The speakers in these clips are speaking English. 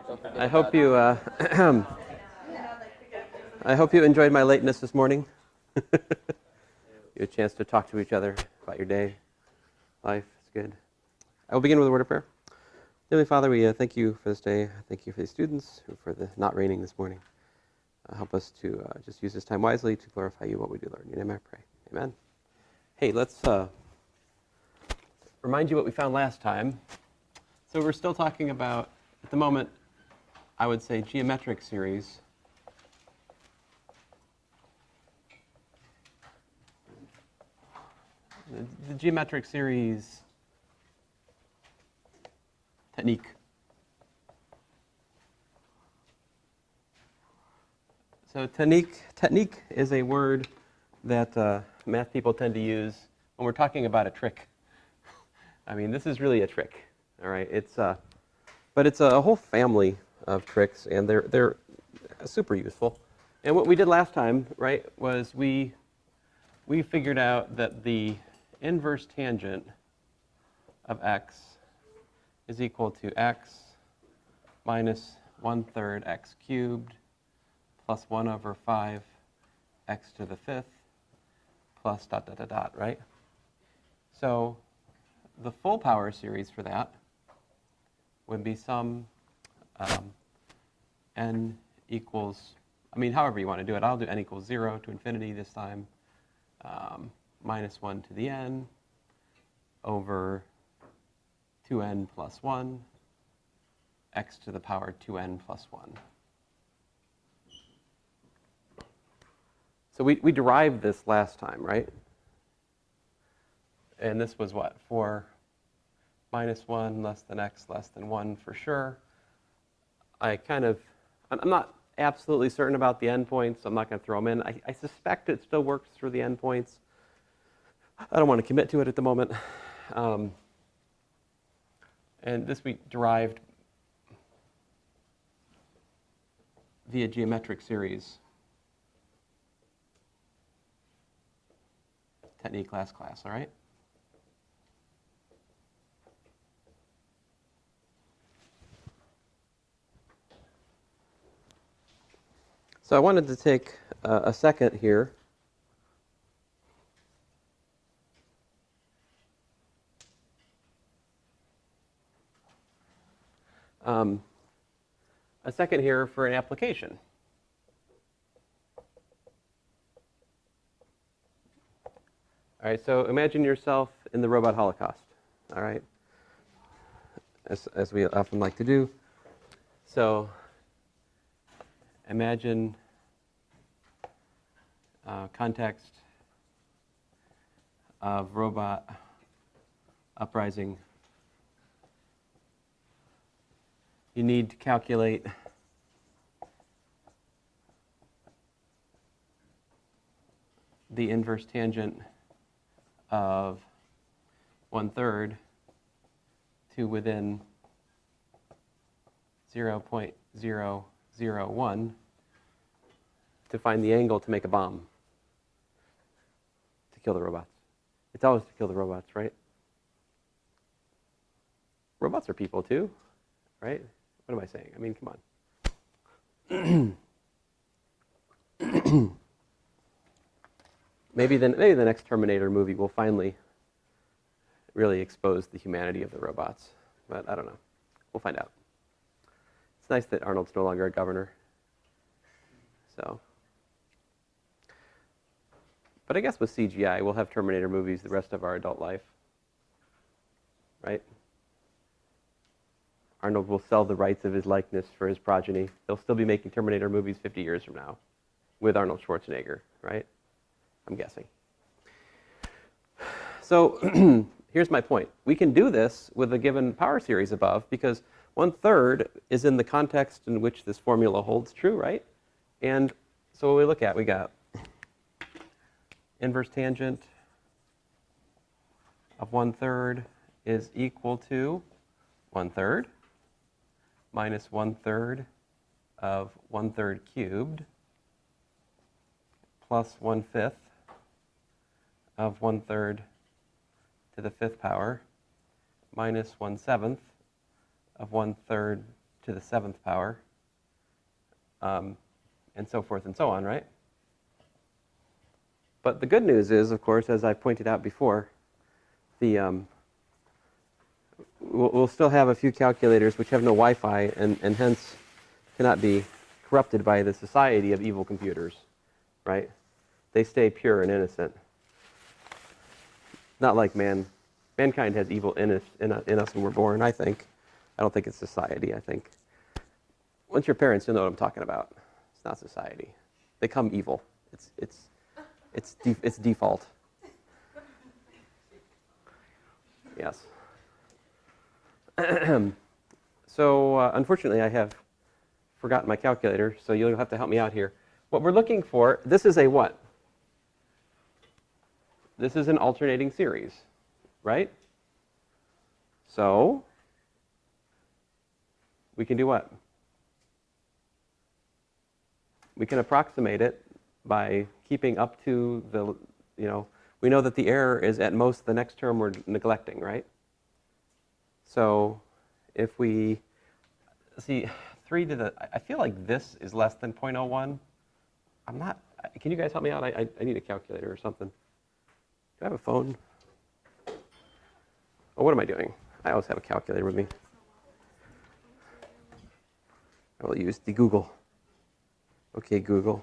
I hope you I hope you enjoyed my lateness this morning. You had a chance to talk to each other about your day, life. It's good. I will begin with a word of prayer. Heavenly Father, we thank you for this day. Thank you for the students, for the not raining this morning. Help us to just use this time wisely to glorify you what we do learn. In your name I pray. Amen. Hey, let's remind you what we found last time. So we're still talking about, at the moment, I would say geometric series. The geometric series technique. So technique is a word that math people tend to use when we're talking about a trick. I mean, this is really a trick, all right? But it's a whole family of tricks, and they're super useful. And what we did last time, right, was we figured out that the inverse tangent of x is equal to x minus 1/3 x cubed plus 1/5 x to the 5th plus dot, dot, dot, dot, right? So the full power series for that would be some n equals, I mean, however you want to do it. I'll do n equals 0 to infinity this time, minus 1 to the n over 2n plus 1, x to the power 2n plus 1. So we derived this last time, right? And this was what? For minus 1 less than x less than 1 for sure. I'm not absolutely certain about the endpoints, so I'm not going to throw them in. I suspect it still works through the endpoints. I don't want to commit to it at the moment. And this we derived via geometric series technique last class, all right? So I wanted to take a second here for an application. All right, so imagine yourself in the robot holocaust, all right, as we often like to do. So imagine context of robot uprising. You need to calculate the inverse tangent of 1/3 to within 0.001 to find the angle to make a bomb to kill the robots. It's always to kill the robots, right? Robots are people too, right? What am I saying? I mean, come on. Maybe the next Terminator movie will finally really expose the humanity of the robots, but I don't know. We'll find out. It's nice that Arnold's no longer a governor. So, but I guess with CGI, we'll have Terminator movies the rest of our adult life, right? Arnold will sell the rights of his likeness for his progeny. They'll still be making Terminator movies 50 years from now with Arnold Schwarzenegger, right? I'm guessing. So here's my point. We can do this with a given power series above because 1/3 is in the context in which this formula holds true, right? And so what we look at, we got inverse tangent of 1/3 is equal to 1/3 minus 1/3 of 1/3 cubed plus 1/5 of 1/3 to the 5th power minus 1/7 of 1/3 to the 7th power, and so forth and so on, right? But the good news is, of course, as I pointed out before, we'll still have a few calculators which have no Wi-Fi and hence cannot be corrupted by the society of evil computers, right? They stay pure and innocent. Not like mankind has evil in us when we're born, I think. I don't think it's society, I think. Once you're parents, you'll know what I'm talking about. It's not society. They come evil. It's default. Yes. So unfortunately, I have forgotten my calculator, so you'll have to help me out here. What we're looking for, this is a what? This is an alternating series, right? So we can do what? We can approximate it by keeping up to the, we know that the error is at most the next term we're neglecting, right? So if we see 3 to the, I feel like this is less than 0.01. I'm not, can you guys help me out? I need a calculator or something. Do I have a phone? Oh, what am I doing? I always have a calculator with me. I will use the Google. Okay, Google.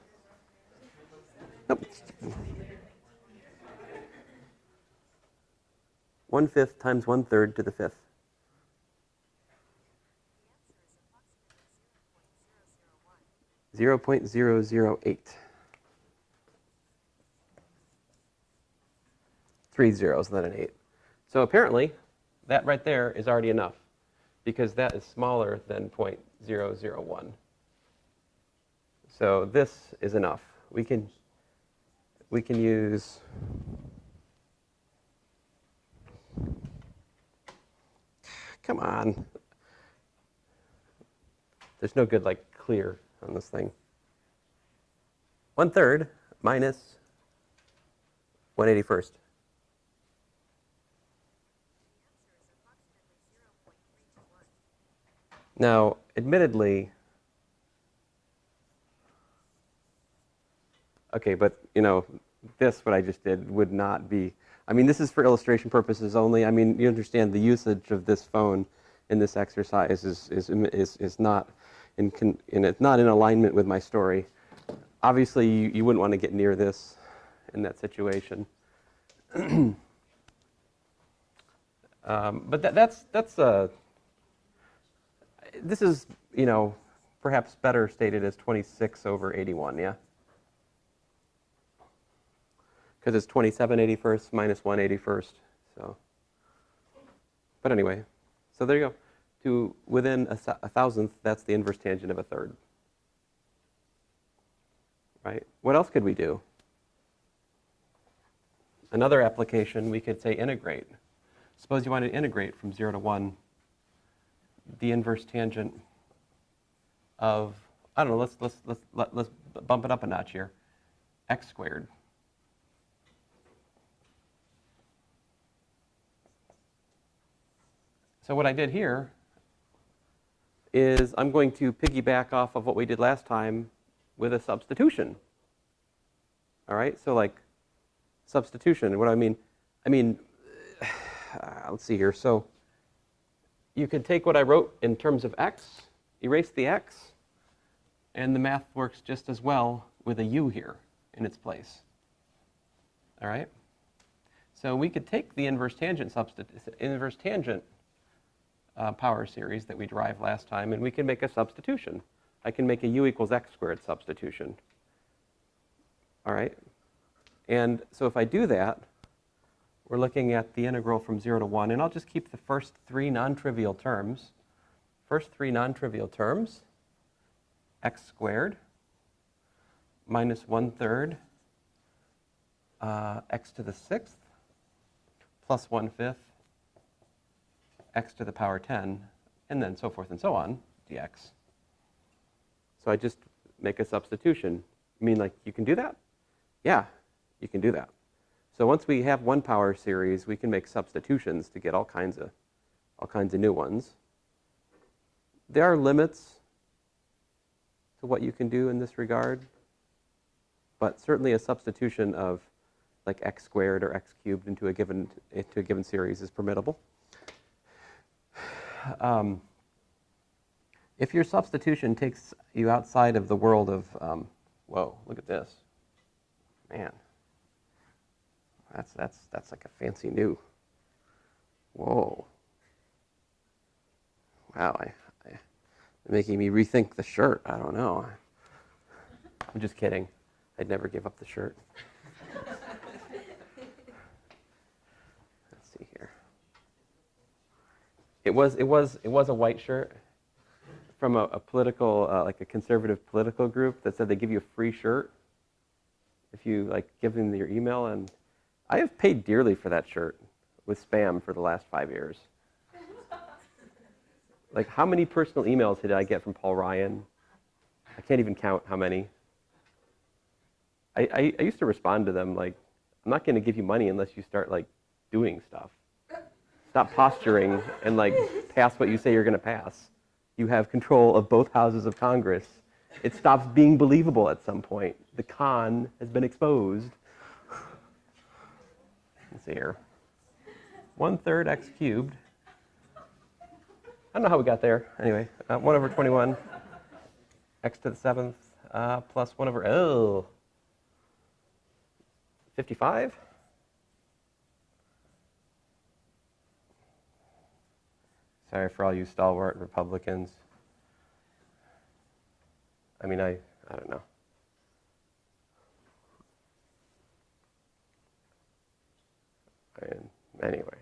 Nope. 1/5 times 1/3 to the 5th. .008. 3 zeros, not an 8. So apparently, that right there is already enough, because that is smaller than 0.001. So this is enough. We can use, come on. There's no good clear on this thing. 1/3 minus 1/81st. Now, admittedly, okay, but this, what I just did, would not be, this is for illustration purposes only. You understand the usage of this phone in this exercise is not it's not in alignment with my story. Obviously, you wouldn't want to get near this in that situation. But this is, perhaps better stated as 26/81, yeah? Because it's 27/81 minus 1/81. So, but anyway, so there you go. To within a 1,000th, that's the inverse tangent of a third. Right? What else could we do? Another application, we could say integrate. Suppose you want to integrate from 0 to 1 the inverse tangent of, I don't know, let's bump it up a notch here, x squared. So what I did here is I'm going to piggyback off of what we did last time with a substitution. All right, so substitution, what do I mean? Let's see here. So you could take what I wrote in terms of x, erase the x, and the math works just as well with a u here in its place. All right? So we could take the inverse tangent power series that we derived last time, and we can make a substitution. I can make a u equals x squared substitution. All right? And so if I do that, we're looking at the integral from 0 to 1, and I'll just keep the first 3 non-trivial terms. First 3 non-trivial terms, x squared minus 1/3 x to the 6th plus 1/5 x to the power 10, and then so forth and so on, dx. So I just make a substitution. You mean you can do that? Yeah, you can do that. So once we have one power series, we can make substitutions to get all kinds of new ones. There are limits to what you can do in this regard, but certainly a substitution of like x squared or x cubed into a given series is permissible. If your substitution takes you outside of the world of, whoa, look at this, man, that's like a fancy new, whoa, wow, making me rethink the shirt. I don't know. I'm just kidding. I'd never give up the shirt. Let's see here. It was a white shirt from a political, like a conservative political group that said they give you a free shirt if you like give them your email. And I have paid dearly for that shirt with spam for the last 5 years. Like, how many personal emails did I get from Paul Ryan? I can't even count how many. I used to respond to them like, I'm not going to give you money unless you start like doing stuff. Stop posturing and like pass what you say you're going to pass. You have control of both houses of Congress. It stops being believable at some point. The con has been exposed. Let's see here. 1/3 x cubed. I don't know how we got there. Anyway, 1 over 21, x to the 7th, plus 1 over, 55? Sorry for all you stalwart Republicans. I mean, I don't know. Anyway.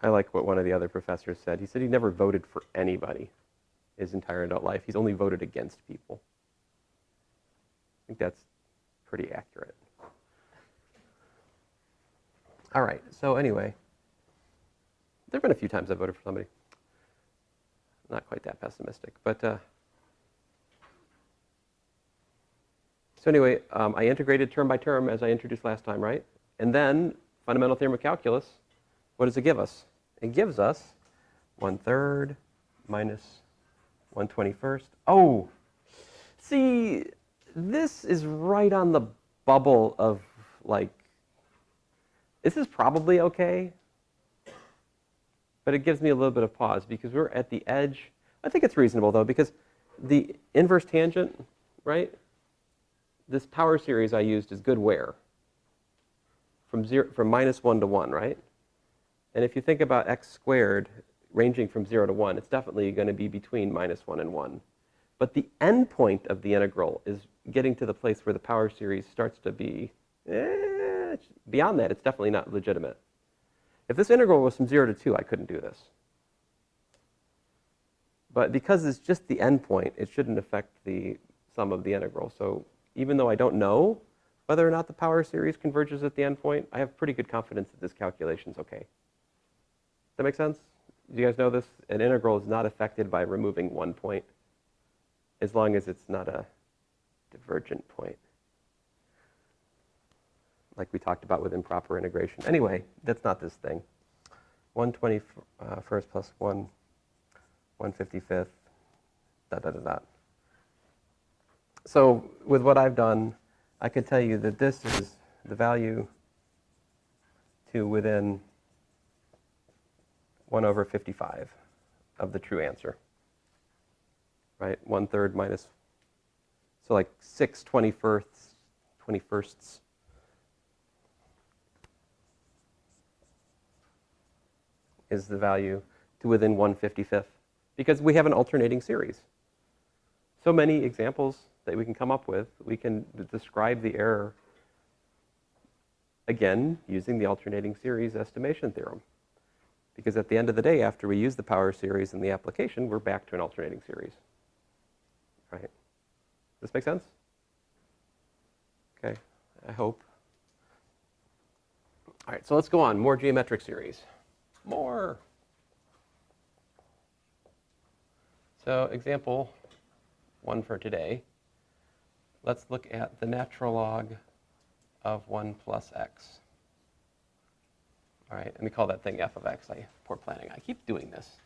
I like what one of the other professors said. He said he never voted for anybody his entire adult life. He's only voted against people. I think that's pretty accurate. All right, so anyway, there have been a few times I voted for somebody. Not quite that pessimistic, but so anyway, I integrated term by term as I introduced last time, right? And then fundamental theorem of calculus, what does it give us? It gives us 1/3 minus 1/21. Oh, see, this is right on the bubble of like, this is probably okay, but it gives me a little bit of pause because we're at the edge. I think it's reasonable though, because the inverse tangent, right? This power series I used is good where? From -1 to 1, right? And if you think about x squared ranging from 0 to 1, it's definitely going to be between -1 and 1. But the end point of the integral is getting to the place where the power series starts to be, beyond that, it's definitely not legitimate. If this integral was from 0 to 2, I couldn't do this. But because it's just the end point, it shouldn't affect the sum of the integral. So even though I don't know whether or not the power series converges at the end point, I have pretty good confidence that this calculation is okay. Does that make sense? Do you guys know this? An integral is not affected by removing one point as long as it's not a divergent point, like we talked about with improper integration. Anyway, that's not this thing. 1/21 plus 1/55, dot, dot, dot, dot. So with what I've done, I could tell you that this is the value to within 1 over 55 of the true answer, right? 1/3 minus, so like 6/21 is the value to within 1/55, because we have an alternating series. So many examples that we can come up with, we can describe the error, again, using the alternating series estimation theorem. Because at the end of the day, after we use the power series in the application, we're back to an alternating series. Right? Does this make sense? Okay, I hope. All right, so let's go on. More geometric series. More. So example 1 for today. Let's look at the natural log of 1 plus x. All right, and we call that thing f of x. Poor planning. I keep doing this.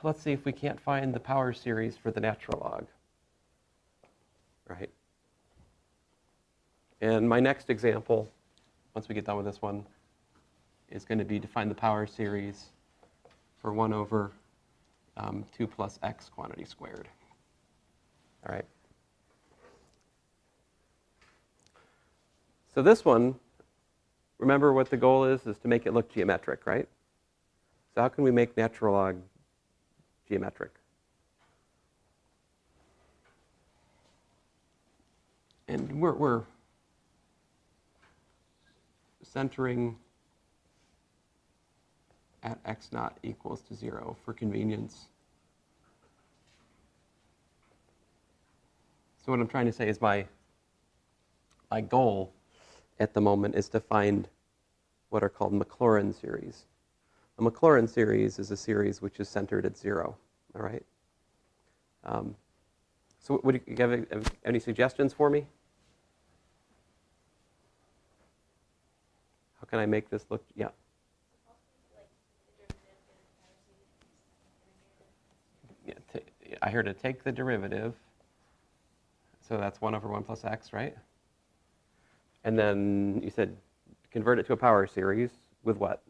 let's see if we can't find the power series for the natural log. Right? And my next example, once we get done with this one, is going to be to find the power series for 1 over 2 plus x quantity squared. All right. So this one, remember what the goal is to make it look geometric, right? So how can we make natural log geometric? And we're centering at x naught equals to 0 for convenience. So what I'm trying to say is my goal at the moment is to find what are called Maclaurin series. A Maclaurin series is a series which is centered at 0, all right? So would you have any suggestions for me? How can I make this look, yeah? I heard to take the derivative, so that's 1 over 1 plus x, right? And then you said convert it to a power series with what?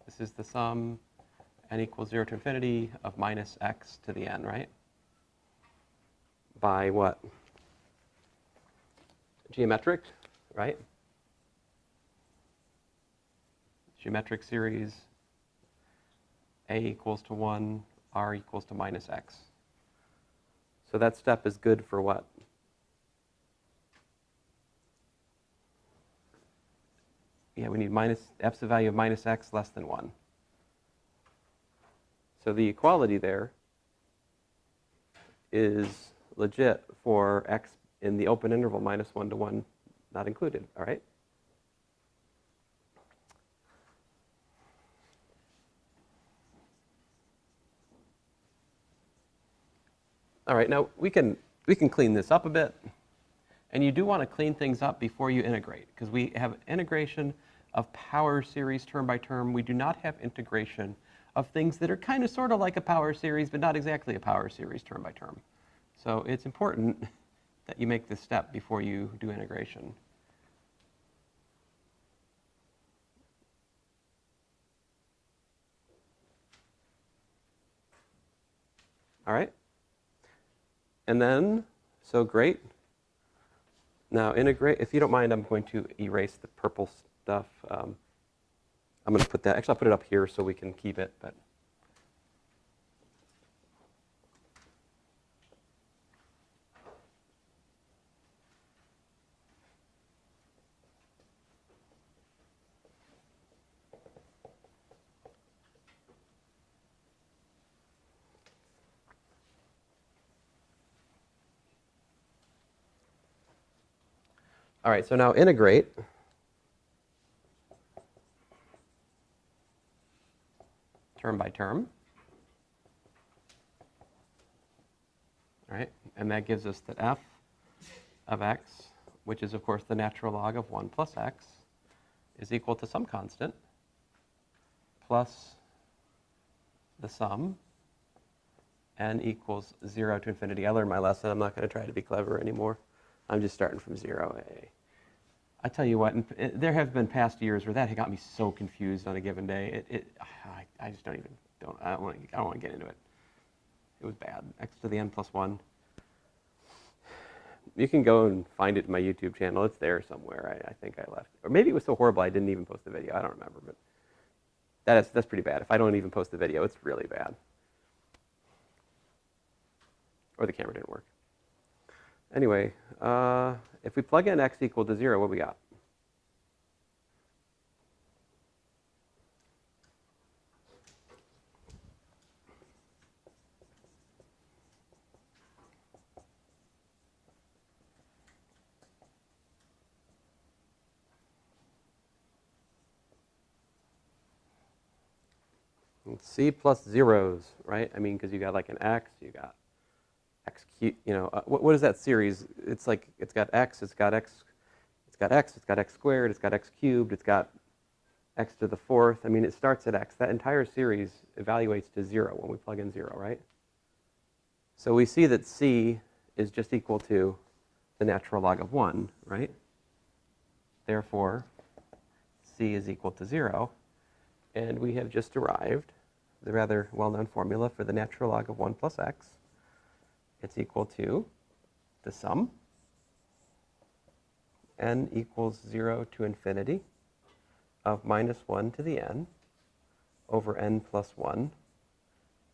This is the sum n equals 0 to infinity of minus x to the n, right? By what? Geometric, right? Geometric series a equals to 1, r equals to minus x. So that step is good for what? Yeah, we need f's the value of minus x less than 1. So the equality there is legit for x in the open interval minus 1 to 1 not included, all right? All right, now we can clean this up a bit. And you do want to clean things up before you integrate, because we have integration of power series term by term. We do not have integration of things that are kind of sort of like a power series, but not exactly a power series term by term. So it's important that you make this step before you do integration. All right? And then, so great. Now integrate, if you don't mind, I'm going to erase the purple stuff. I'm going to put that, actually I'll put it up here so we can keep it, but. All right, so now integrate. Term by term. All right, and that gives us that f of x, which is of course the natural log of 1 plus x, is equal to some constant plus the sum n equals 0 to infinity. I learned my lesson. I'm not going to try to be clever anymore. I'm just starting from 0. I tell you what, there have been past years where that got me so confused on a given day. I just don't want to get into it. It was bad. X to the n plus 1. You can go and find it in my YouTube channel. It's there somewhere. I think I left it. Or maybe it was so horrible I didn't even post the video. I don't remember, but that's pretty bad. If I don't even post the video, it's really bad. Or the camera didn't work. Anyway, if we plug in x equal to 0, what do we got? It's c plus zeros, right? I mean, because you got like an x, you got x cubed, what is that series? It's like, it's got x, it's got x, it's got x, it's got x squared, it's got x cubed, it's got x to the fourth. I mean, it starts at x. That entire series evaluates to 0 when we plug in 0, right? So we see that c is just equal to the natural log of 1, right? Therefore, c is equal to 0. And we have just derived the rather well-known formula for the natural log of 1 plus x. It's equal to the sum, n equals 0 to infinity of minus 1 to the n over n plus 1,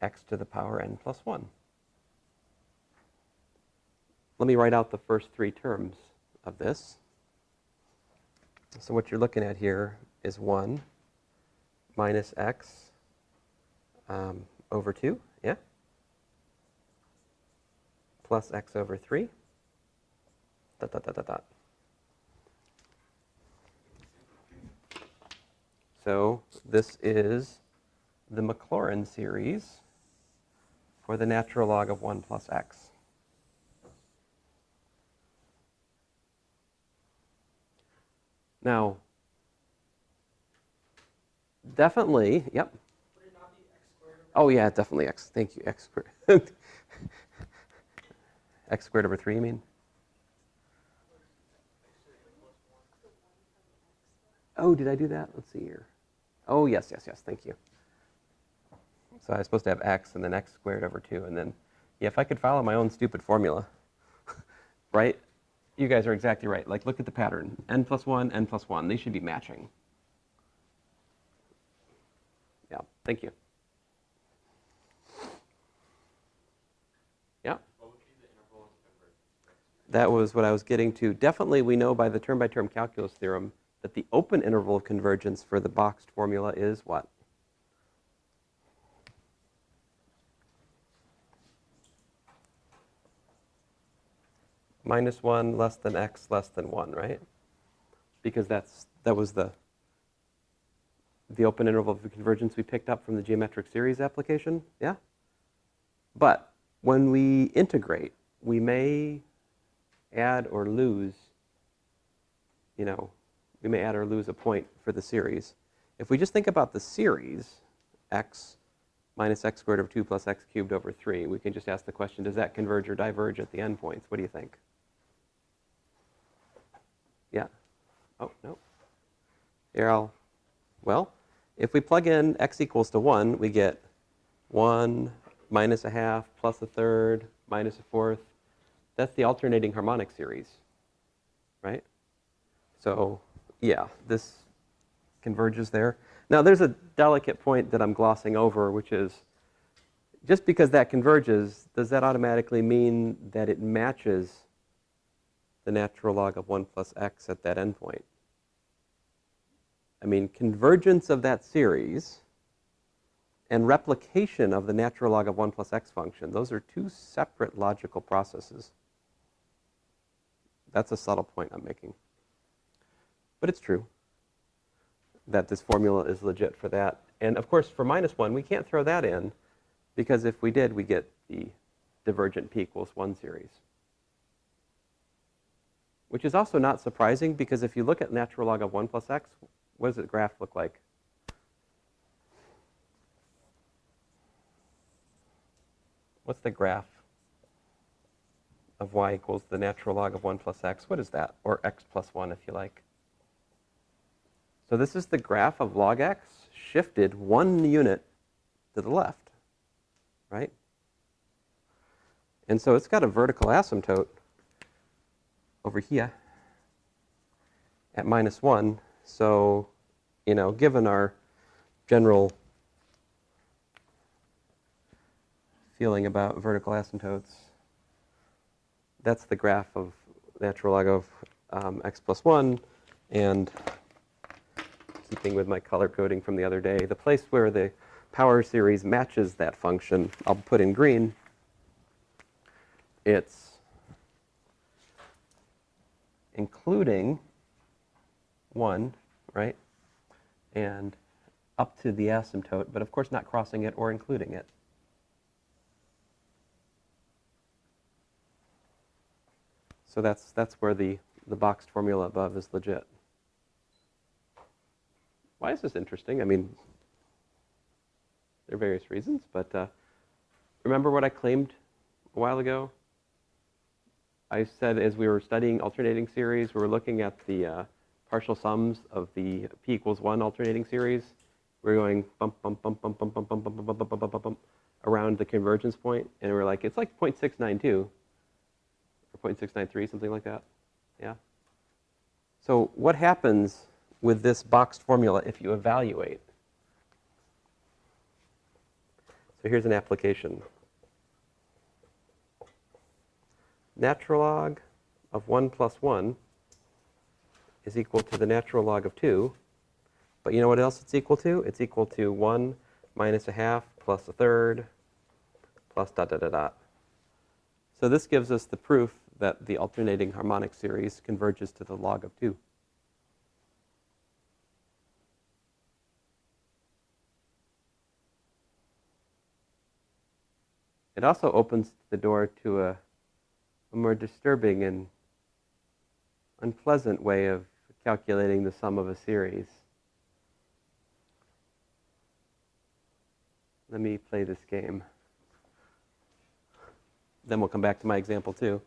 x to the power n plus 1. Let me write out the first three terms of this. So what you're looking at here is 1 minus x over 2, yeah? Plus x over 3, dot, dot, dot, dot, dot. So this is the Maclaurin series for the natural log of 1 plus x. Now, definitely, yep. Would it not be x squared? Oh, yeah, definitely x. Thank you, x squared. X squared over 3, you mean? Oh, did I do that? Let's see here. Oh, yes, yes, yes, thank you. So I was supposed to have x and then x squared over 2, and then, yeah, if I could follow my own stupid formula, right? You guys are exactly right. Like, look at the pattern. N plus 1, N plus 1. They should be matching. Yeah, thank you. Yeah? What would be the interval of convergence? That was what I was getting to. Definitely, we know by the term-by-term calculus theorem that the open interval of convergence for the boxed formula is what? Minus 1 less than x less than 1, right? Because that was the open interval of convergence we picked up from the geometric series application, yeah? But when we integrate, we may add or lose, we may add or lose a point for the series. If we just think about the series, x minus x squared over 2 plus x cubed over 3, we can just ask the question, does that converge or diverge at the endpoints? What do you think? Yeah? Oh, no. Here, well, if we plug in x equals to 1, we get 1 minus a half plus a third minus a fourth. That's the alternating harmonic series, right? So, yeah, this converges there. Now, there's a delicate point that I'm glossing over, which is just because that converges, does that automatically mean that it matches the natural log of 1 plus x at that endpoint? I mean, convergence of that series and replication of the natural log of 1 plus x function, those are two separate logical processes. That's a subtle point I'm making. But it's true that this formula is legit for that. And of course, for minus 1, we can't throw that in, because if we did, we get the divergent p equals 1 series. Which is also not surprising, because if you look at natural log of 1 plus x, what does the graph look like? What's the graph of y equals the natural log of 1 plus x? What is that? Or x plus 1, if you like. So this is the graph of log x shifted 1 unit to the left, right? And so it's got a vertical asymptote over here at minus 1. So, given our general feeling about vertical asymptotes, that's the graph of natural log of x plus 1. And keeping with my color coding from the other day, the place where the power series matches that function, I'll put in green. It's including 1, right? And up to the asymptote, but of course not crossing it or including it. So that's where the boxed formula above is legit. Why is this interesting? I mean, there are various reasons, but remember what I claimed a while ago? I said as we were studying alternating series, we were looking at the partial sums of the p equals 1 alternating series. We're going bump, bump, bump, bump, bump, bump, bump, bump, bump, bump, bump, bump, bump, around the convergence point, and we're like, it's like 0.692 or 0.693, something like that. Yeah. So what happens with this boxed formula if you evaluate? So here's an application. Natural log of 1 plus 1 is equal to the natural log of 2. But you know what else it's equal to? It's equal to 1 minus a half plus a third plus dot, dot, dot, dot. So this gives us the proof that the alternating harmonic series converges to the log of 2. It also opens the door to a more disturbing and unpleasant way of calculating the sum of a series. Let me play this game. Then we'll come back to my example too.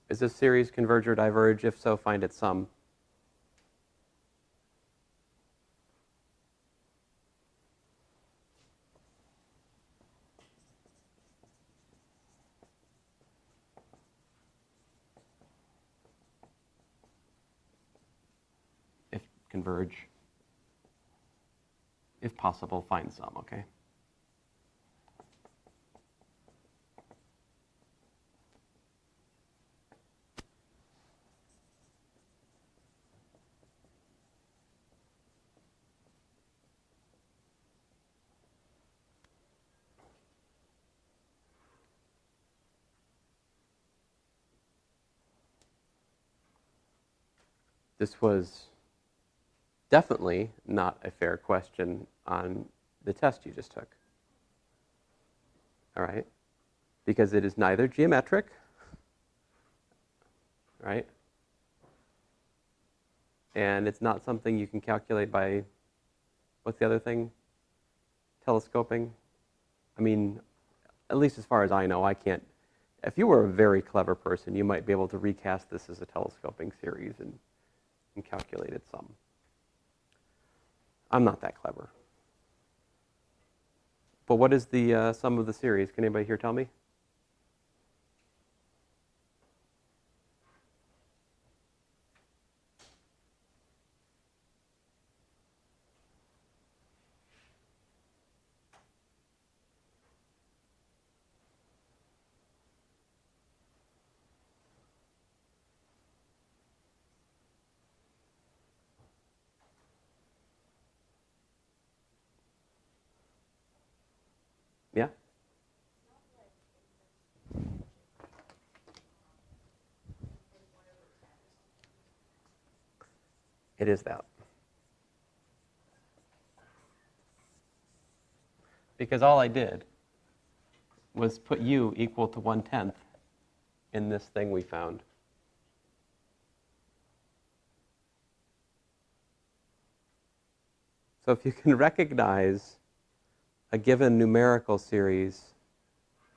Is this series converge or diverge? If so, find its sum. If converge. If possible, find sum, okay? This was definitely not a fair question on the test you just took. All right? Because it is neither geometric, right? And it's not something you can calculate by, what's the other thing? Telescoping? I mean, at least as far as I know, I can't. If you were a very clever person, you might be able to recast this as a telescoping series and calculate its sum. I'm not that clever. But what is the sum of the series? Can anybody here tell me? Yeah? It is that. Because all I did was put u equal to 1/10 in this thing we found. So if you can recognize a given numerical series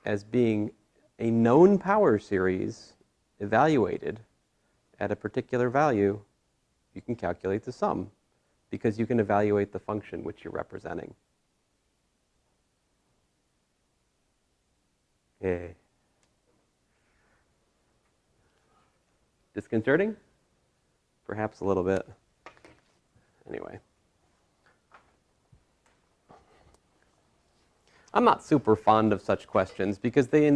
as being a known power series evaluated at a particular value, you can calculate the sum because you can evaluate the function which you're representing. Okay. Disconcerting? perhaps a little bit. Anyway. I'm not super fond of such questions because they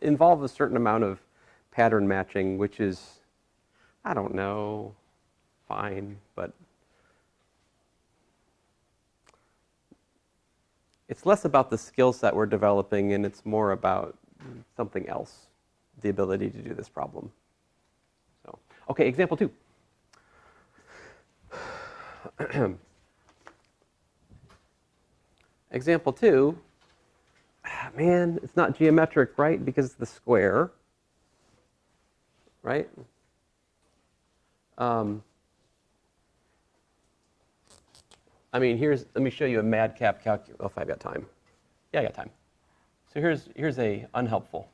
involve a certain amount of pattern matching, which is, I don't know, fine, but it's less about the skill set we're developing and it's more about something else, the ability to do this problem. So, okay, example 2. Example 2, man, it's not geometric, right? Because it's the square, right? I mean, let me show you a madcap calculus. Oh, if I've got time. Yeah, I got time. So here's a unhelpful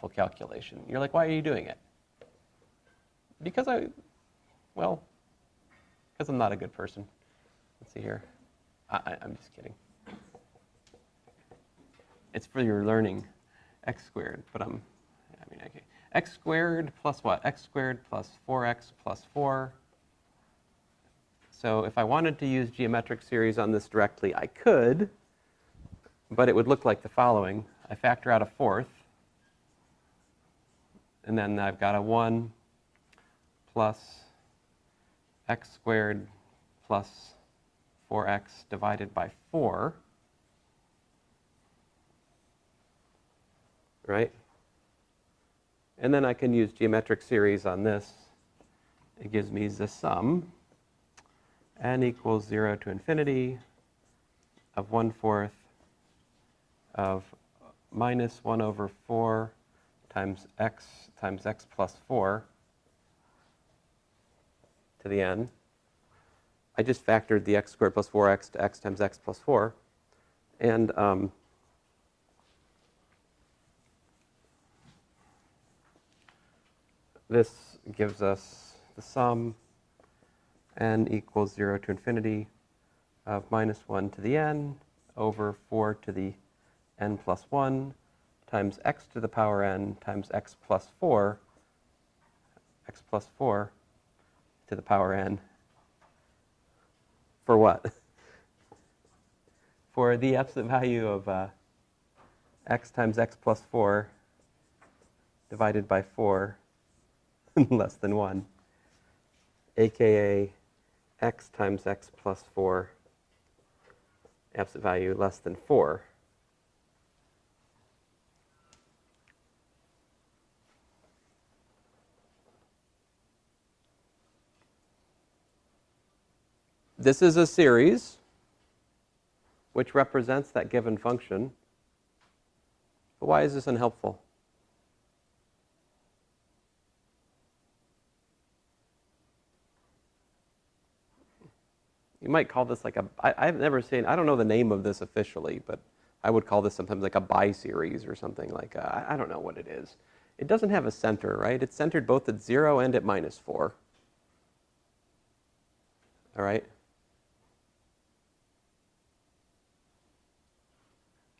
calculation. You're like, why are you doing it? Because I'm not a good person. Let's see here. I'm just kidding. It's for your learning, x squared, but okay. X squared plus what? X squared plus 4x plus 4. So if I wanted to use geometric series on this directly, I could, but it would look like the following. I factor out a fourth, and then I've got a 1 plus x squared plus 4x divided by 4, right? And then I can use geometric series on this. It gives me the sum, n equals 0 to infinity of 1/4 of minus 1 over 4 times x plus 4 to the n. I just factored the x squared plus 4x to x times x plus 4. And this gives us the sum n equals 0 to infinity of minus 1 to the n over 4 to the n plus 1 times x to the power n times x plus 4 to the power n. For what? For the absolute value of x times x plus 4 divided by 4 less than 1, aka x times x plus 4, absolute value less than 4. This is a series which represents that given function. But why is this unhelpful? You might call this like I've never seen, I don't know the name of this officially, but I would call this sometimes like a bi-series or something like, I don't know what it is. It doesn't have a center, right? It's centered both at 0 and at minus 4. All right?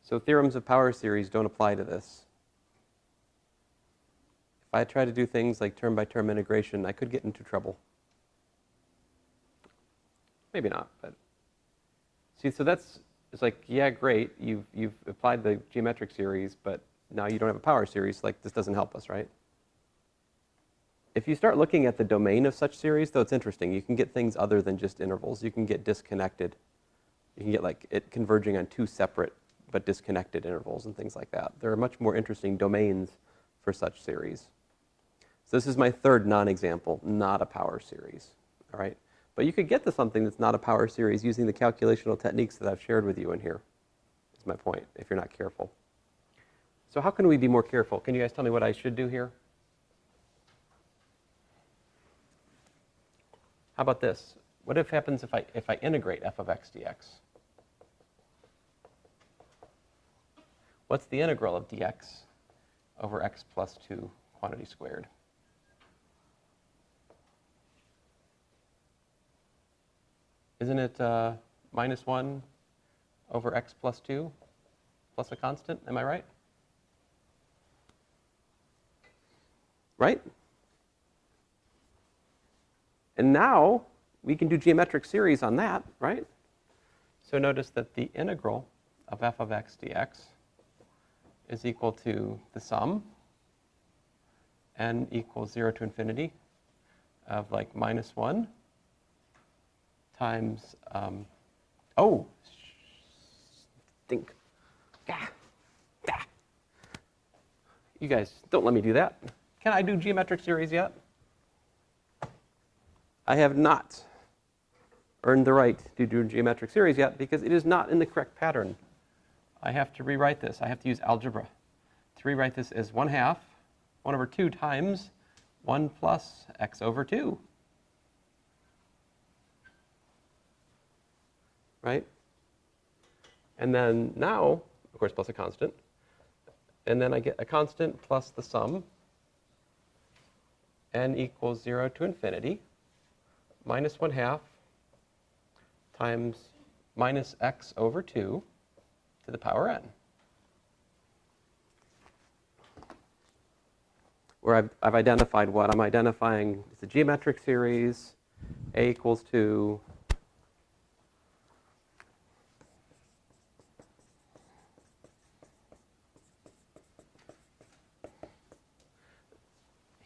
So theorems of power series don't apply to this. If I try to do things like term-by-term integration, I could get into trouble. Maybe not, but see, so it's like, yeah, great, you've applied the geometric series, but now you don't have a power series, like this doesn't help us, right? If you start looking at the domain of such series, though, it's interesting. You can get things other than just intervals. You can get disconnected. You can get like it converging on 2 separate but disconnected intervals and things like that. There are much more interesting domains for such series. So this is my third non-example, not a power series, all right? But you could get to something that's not a power series using the calculational techniques that I've shared with you in here, is my point, if you're not careful. So how can we be more careful? Can you guys tell me what I should do here? How about this? What if happens if I integrate f of x dx? What's the integral of dx over x plus 2 quantity squared? Isn't it minus 1 over x plus 2 plus a constant? Am I right? Right? And now we can do geometric series on that, right? So notice that the integral of f of x dx is equal to the sum, n equals 0 to infinity, of like minus 1 times, oh, stink. Gah. Gah. You guys, don't let me do that. Can I do geometric series yet? I have not earned the right to do geometric series yet because it is not in the correct pattern. I have to rewrite this. I have to use algebra to rewrite this as 1/2, 1/2 times 1 plus x over 2. Right? And then now, of course, plus a constant. And then I get a constant plus the sum, n equals 0 to infinity, minus 1/2 times minus x over 2 to the power n. Where I've identified what? I'm identifying it's a geometric series, a equals to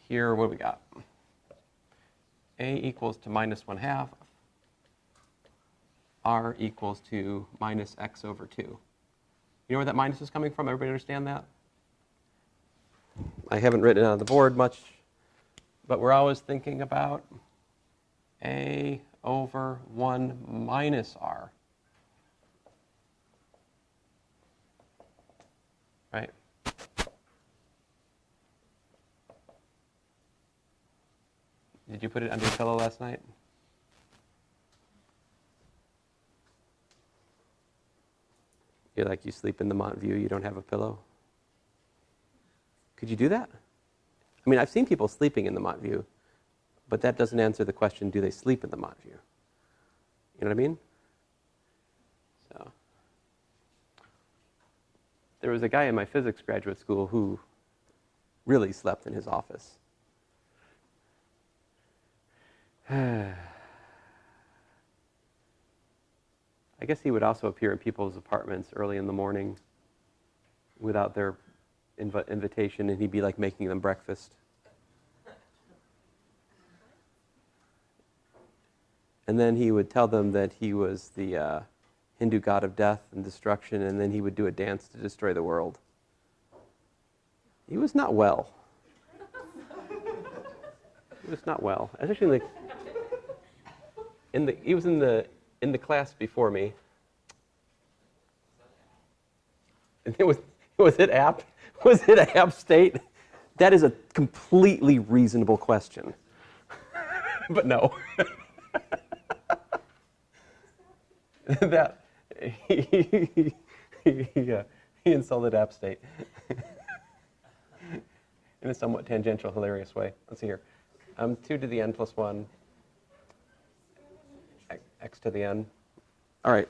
here, what do we got? A equals to minus 1/2, r equals to minus x over 2. You know where that minus is coming from? Everybody understand that? I haven't written it on the board much, but we're always thinking about a over 1 minus r. Right? Did you put it under your pillow last night? You're like, you sleep in the Mont View, you don't have a pillow? Could you do that? I mean, I've seen people sleeping in the Mont View, but that doesn't answer the question, do they sleep in the Mont View? You know what I mean? So, there was a guy in my physics graduate school who really slept in his office. I guess he would also appear in people's apartments early in the morning without their invitation, and he'd be like making them breakfast. And then he would tell them that he was the Hindu god of death and destruction, and then he would do a dance to destroy the world. He was not well. He was not well. Especially he was in the class before me. And was it app? Was it app state? That is a completely reasonable question. But no. That he insulted app state in a somewhat tangential, hilarious way. Let's see here. 2 to the n plus 1, x to the n. All right.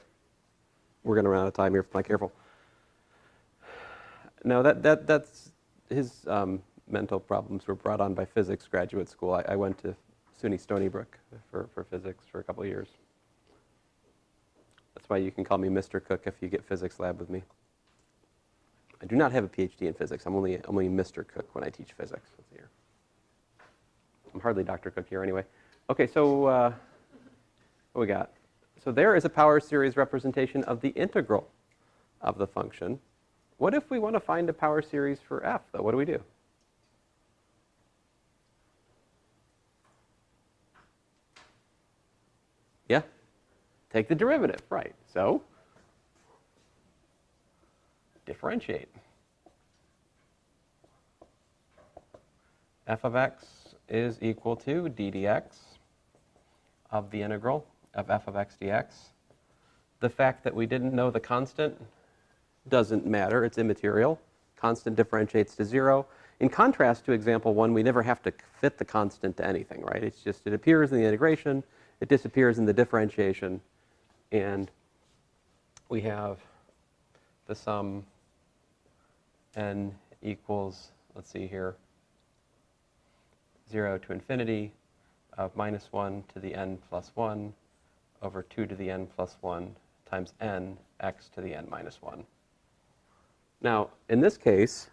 We're going to run out of time here if I'm not careful. No, that's his mental problems were brought on by physics graduate school. I went to SUNY Stony Brook for physics for a couple of years. That's why you can call me Mr. Cook if you get physics lab with me. I do not have a PhD in physics. I'm only Mr. Cook when I teach physics. Let's see here. I'm hardly Dr. Cook here anyway. Okay, so what we got? So there is a power series representation of the integral of the function. What if we want to find a power series for f, though? What do we do? Yeah? Take the derivative, right. So, differentiate. F of x is equal to d dx of the integral of f of x dx. The fact that we didn't know the constant doesn't matter. It's immaterial. Constant differentiates to 0. In contrast to example 1, we never have to fit the constant to anything, right? It's just it appears in the integration, it disappears in the differentiation, and we have the sum n equals, let's see here, 0 to infinity of minus 1 to the n plus 1 over 2 to the n plus 1 times n x to the n minus 1. Now, in this case,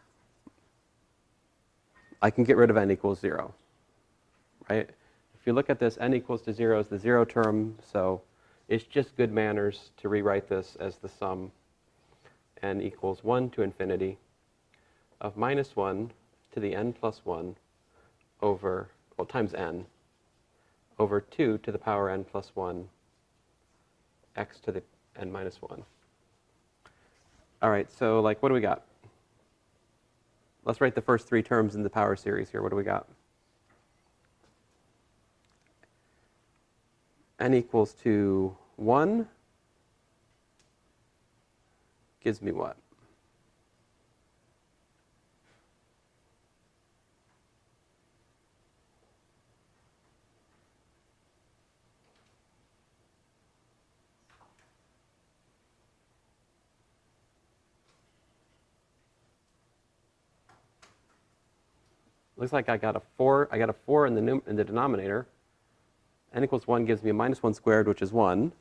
I can get rid of n equals 0, right? If you look at this, n equals to 0 is the 0 term, so it's just good manners to rewrite this as the sum n equals 1 to infinity of minus 1 to the n plus 1 over, well, times n, over 2 to the power n plus 1 x to the n minus 1. All right, so like, what do we got? Let's write the first three terms in the power series here. What do we got? N equals to 1 gives me what? Looks like I got a 4. I got a 4 in the denominator. N equals 1 gives me a minus 1 squared, which is 1.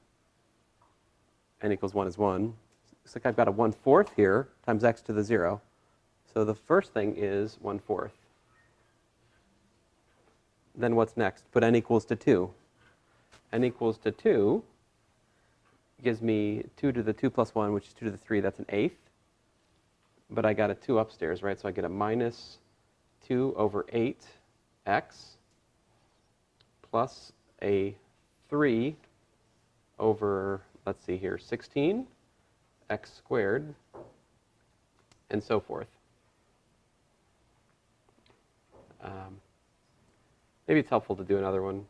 N equals 1 is 1. Looks like I've got a 1/4 here times x to the 0. So the first thing is 1/4. Then what's next? Put n equals to 2. N equals to 2 gives me 2 to the 2 plus 1, which is 2 to the 3. That's an 1/8. But I got a 2 upstairs, right? So I get a minus 2 over 8x plus a 3 over, let's see here, 16 x squared, and so forth. Maybe it's helpful to do another one.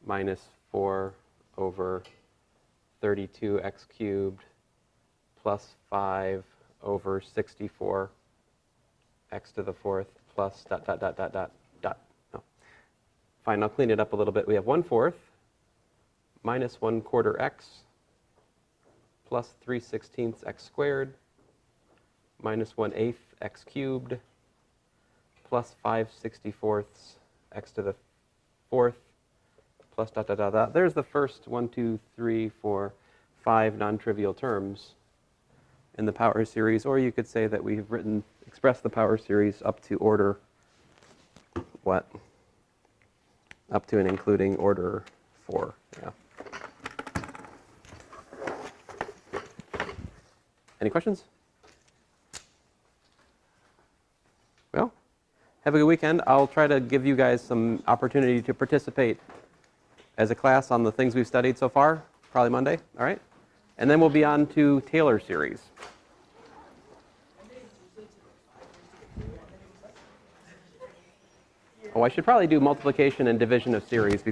Minus 4 over 32x cubed plus 5 over 64 x to the 4th plus dot, dot, dot, dot, dot, dot. No. Fine, I'll clean it up a little bit. We have 1/4 minus 1/4 x plus 3/16 x squared minus 1/8 x cubed plus 5/64 x to the 4th plus dot, dot, dot, dot. There's the first 1, 2, 3, 4, 5 non-trivial terms in the power series, or you could say that we've expressed the power series up to order, what? Up to and including order 4, yeah. Any questions? Well, have a good weekend. I'll try to give you guys some opportunity to participate as a class on the things we've studied so far, probably Monday, all right? And then we'll be on to Taylor series. Oh, I should probably do multiplication and division of series.